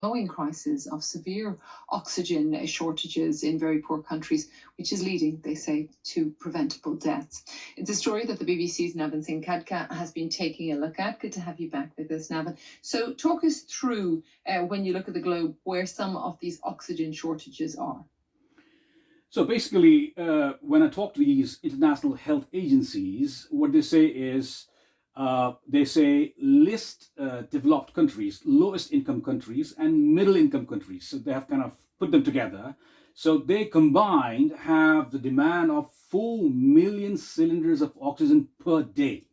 ongoing crisis of severe oxygen shortages in very poor countries, which is leading, they say, to preventable deaths. It's a story that the BBC's Navan Singh Khadka has been taking a look at. Good to have you back with us, Navan. So, talk us through when you look at the globe where some of these oxygen shortages are. So basically, when I talk to these international health agencies, what they say is they say list developed countries, lowest income countries, and middle income countries. So they have kind of put them together. So they combined have the demand of 4 million cylinders of oxygen per day.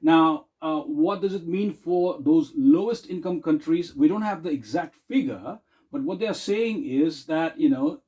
Now, what does it mean for those lowest income countries? We don't have the exact figure, but what they are saying is that,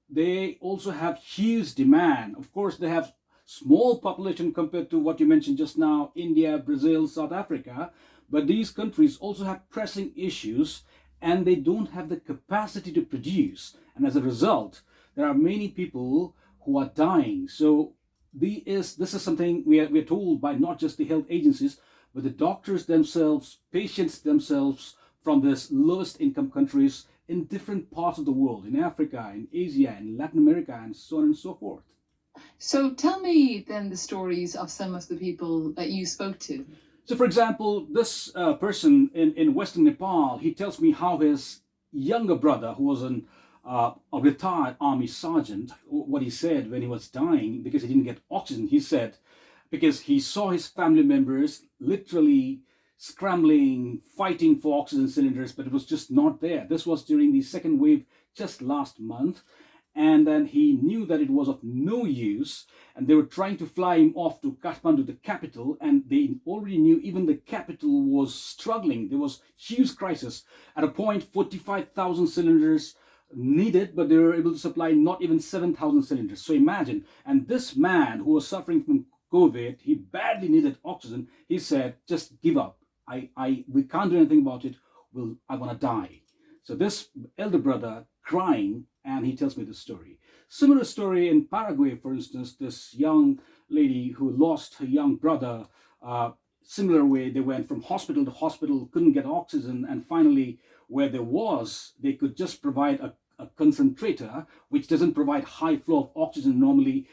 they also have huge demand. Of course, they have small population compared to what you mentioned just now, India, Brazil, South Africa, but these countries also have pressing issues and they don't have the capacity to produce. And as a result, there are many people who are dying. So this is something we are told by not just the health agencies, but the doctors themselves, patients themselves from these lowest income countries in different parts of the world, in Africa, in Asia, in Latin America, and so on and so forth. So, tell me then the stories of some of the people that you spoke to. So, for example, this person in Western Nepal, he tells me how his younger brother, who was a retired army sergeant, what he said when he was dying because he didn't get oxygen. He said, because he saw his family members literally scrambling, fighting for oxygen cylinders, but it was just not there. This was during the second wave just last month. And then he knew that it was of no use, and they were trying to fly him off to Kathmandu, the capital, and they already knew even the capital was struggling. There was huge crisis. At a point, 45,000 cylinders needed, but they were able to supply not even 7,000 cylinders. So imagine, and this man who was suffering from COVID, he badly needed oxygen. He said, just give up. We can't do anything about it. I want to die. So this elder brother crying, and he tells me this story. Similar story in Paraguay, for instance, this young lady who lost her young brother. Similar way, they went from hospital to hospital, couldn't get oxygen, and finally, where there was, they could just provide a concentrator, which doesn't provide high flow of oxygen normally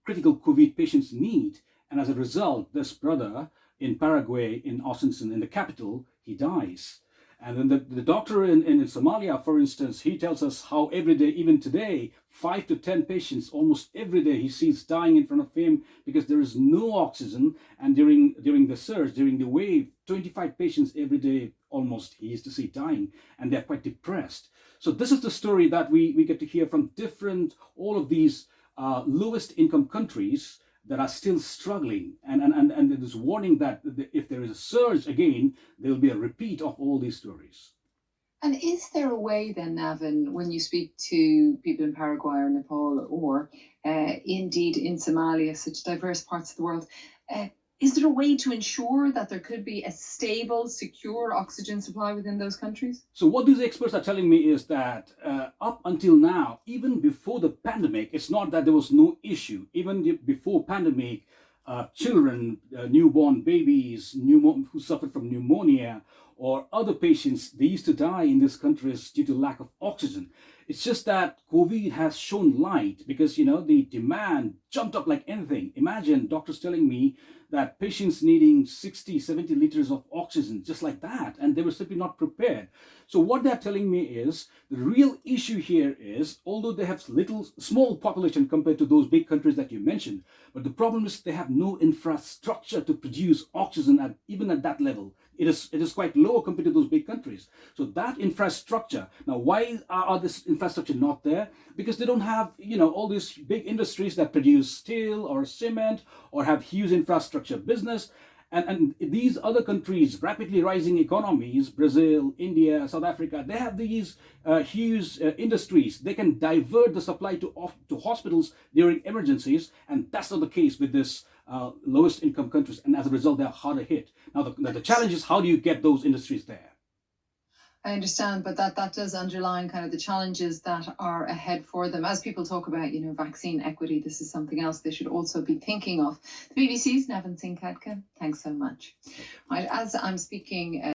critical COVID patients need. And as a result, this brother in Paraguay, in Asunción, in the capital, he dies. And then the doctor in Somalia, for instance, he tells us how every day, even today, 5 to 10 patients almost every day he sees dying in front of him because there is no oxygen. And during the surge, during the wave, 25 patients every day almost he used to see dying, and they're quite depressed. So this is the story that we get to hear from all of these lowest income countries that are still struggling, and there's warning that if there is a surge again, there will be a repeat of all these stories. And is there a way then, Navin, when you speak to people in Paraguay or Nepal or indeed in Somalia, such diverse parts of the world, is there a way to ensure that there could be a stable, secure oxygen supply within those countries? So what these experts are telling me is that up until now, even before the pandemic, it's not that there was no issue. Even before pandemic, children, newborn babies, who suffered from pneumonia, or other patients, they used to die in these countries due to lack of oxygen. It's just that COVID has shown light because, the demand jumped up like anything. Imagine doctors telling me that patients needing 60, 70 liters of oxygen, just like that, and they were simply not prepared. So what they're telling me is the real issue here is, although they have small population compared to those big countries that you mentioned, but the problem is they have no infrastructure to produce oxygen even at that level. It is quite low compared to those big countries. So that infrastructure, now why are this infrastructure not there? Because they don't have, all these big industries that produce steel or cement or have huge infrastructure business. And these other countries, rapidly rising economies, Brazil, India, South Africa, they have these huge industries. They can divert the supply to hospitals during emergencies, and that's not the case with this lowest income countries, and as a result, they're harder hit. Now, the challenge is how do you get those industries there? I understand, but that does underline kind of the challenges that are ahead for them. As people talk about, vaccine equity, this is something else they should also be thinking of. The BBC's Navan Singh Khadka, thanks so much. Right, as I'm speaking